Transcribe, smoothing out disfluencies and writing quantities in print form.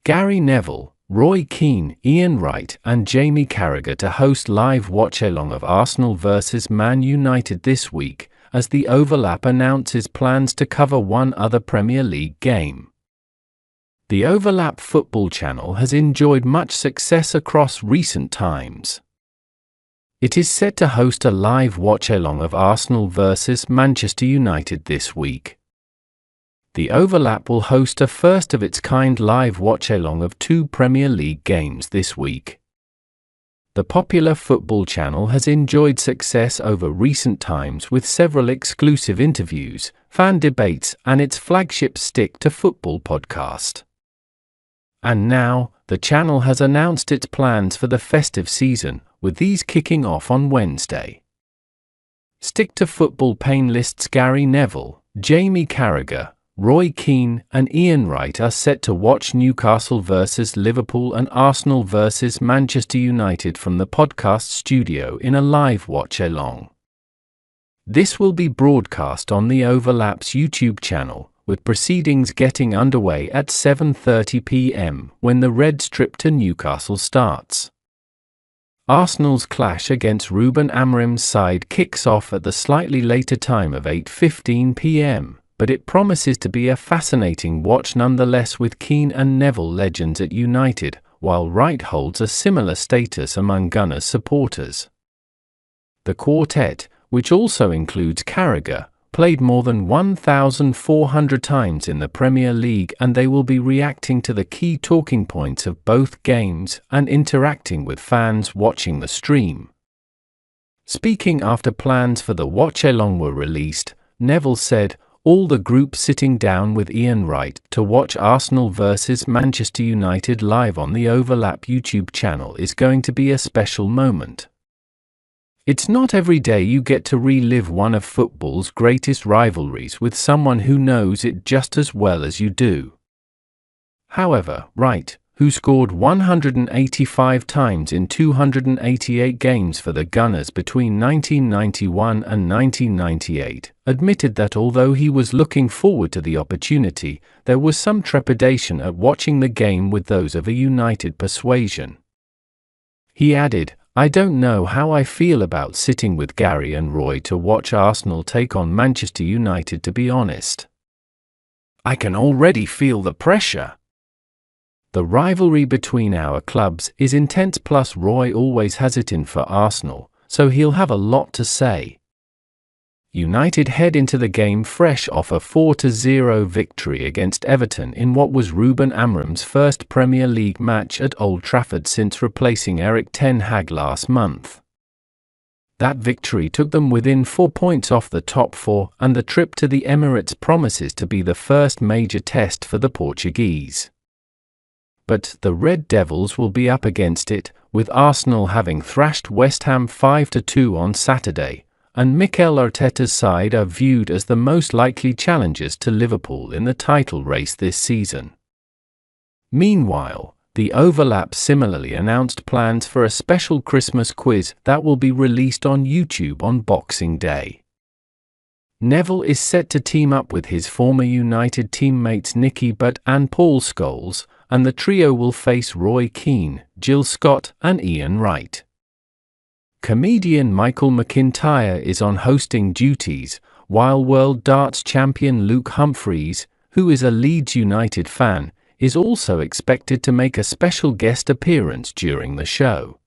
Gary Neville, Roy Keane, Ian Wright and Jamie Carragher to host live watch-along of Arsenal vs Man United this week, as the Overlap announces plans to cover one other Premier League game. The Overlap football channel has enjoyed much success across recent times. It is set to host a live watch-along of Arsenal vs Manchester United this week. The Overlap will host a first-of-its-kind live watch-along of two Premier League games this week. The popular football channel has enjoyed success over recent times with several exclusive interviews, fan debates and its flagship Stick to Football podcast. And now, the channel has announced its plans for the festive season, with these kicking off on Wednesday. Stick to Football lists Gary Neville, Jamie Carragher, Roy Keane and Ian Wright are set to watch Newcastle vs Liverpool and Arsenal vs Manchester United from the podcast studio in a live watch-along. This will be broadcast on the Overlap's YouTube channel, with proceedings getting underway at 7:30 p.m. when the red strip to Newcastle starts. Arsenal's clash against Ruben Amorim's side kicks off at the slightly later time of 8:15 p.m. but it promises to be a fascinating watch nonetheless, with Keane and Neville legends at United, while Wright holds a similar status among Gunners supporters. The quartet, which also includes Carragher, played more than 1,400 times in the Premier League, and they will be reacting to the key talking points of both games and interacting with fans watching the stream. Speaking after plans for the watch-along were released, Neville said, "All the group sitting down with Ian Wright to watch Arsenal vs Manchester United live on the Overlap YouTube channel is going to be a special moment. It's not every day you get to relive one of football's greatest rivalries with someone who knows it just as well as you do." However, Wright, who scored 185 times in 288 games for the Gunners between 1991 and 1998, admitted that although he was looking forward to the opportunity, there was some trepidation at watching the game with those of a United persuasion. He added, "I don't know how I feel about sitting with Gary and Roy to watch Arsenal take on Manchester United, to be honest. I can already feel the pressure. The rivalry between our clubs is intense, plus Roy always has it in for Arsenal, so he'll have a lot to say." United head into the game fresh off a 4-0 victory against Everton in what was Ruben Amorim's first Premier League match at Old Trafford since replacing Erik ten Hag last month. That victory took them within 4 points off the top four, and the trip to the Emirates promises to be the first major test for the Portuguese. But the Red Devils will be up against it, with Arsenal having thrashed West Ham 5-2 on Saturday, and Mikel Arteta's side are viewed as the most likely challengers to Liverpool in the title race this season. Meanwhile, the Overlap similarly announced plans for a special Christmas quiz that will be released on YouTube on Boxing Day. Neville is set to team up with his former United teammates Nicky Butt and Paul Scholes, and the trio will face Roy Keane, Jill Scott and Ian Wright. Comedian Michael McIntyre is on hosting duties, while World Darts champion Luke Humphreys, who is a Leeds United fan, is also expected to make a special guest appearance during the show.